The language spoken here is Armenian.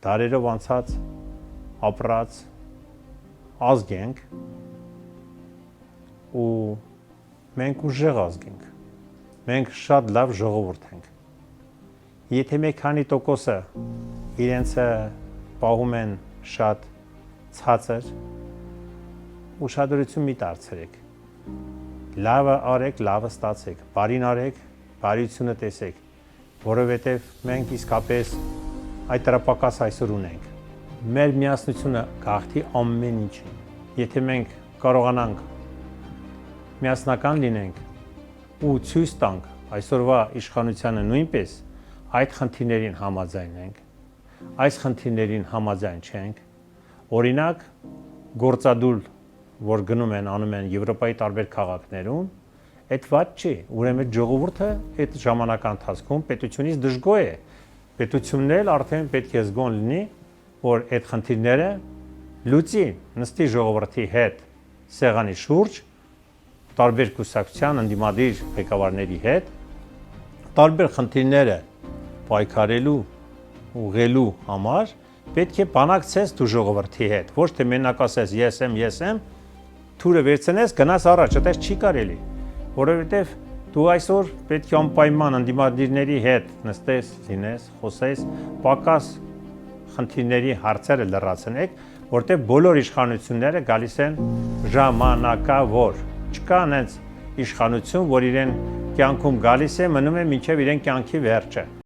դարերով անցած ապրած ազգ ենք ու մենք ուժեղ ազգ ենք, մենք շատ լավ ժողովուրդ ենք, եթե մի քանի տոկոսը իրենցը պահում են շատ ցածր, ուշադրություն մի դարձրեք, լավը արեք, լավը ստացեք, բարին արեք, բարիությունը տեսեք, որովհետև մենք իսկապես այդ տրապակաս այսօր ունենք, մեր միասնությունը գաղթի ամեն ինչին, եթե մենք կարողանանք միասնական լինենք ու ցույց տանք այսօրվա իշխանությանը նույնպես այդ խնդիրներին համաձայն ենք, այս խնդիրներին համաձայն չենք, օրինակ գործադուլ, որ գնում են, անում են Եվրոպայի տարբեր քաղաքներում, այդ վատ չի, ուրեմն ժողովուրդը այդ ժամանական ընթացքում պետությունից դժգոհ է, պետությունն էլ արդեն պետք է զգոն լինի, որ այդ խնդիրները լուծի, նստի ժողովրդի հետ սեղանի շուրջ, տարբեր կուսակցության ընդդիմադիր ղեկավարների հետ, տարբեր խնդիրները պայքարելու ուղղելու համար պետք է բանակցես դու ժողովրդի հետ, ոչ թե մենակ ասես ես եմ, թուրը վերցնես, գնաս առաջ, այդպես չի կարելի, որովհետև դու այսօր պետք է անպայման ընդդիմադիրների հետ նստես, լինես, խոսես, պակաս խնդիրների հարցերը լրացնեք, որտեղ բոլոր իշխանությունները գալիս են ժամանակավոր, չկա այնց իշխանություն, որ իրեն կյանքում գալիս է, մնում է մինչև իրեն կյանքի վերջը։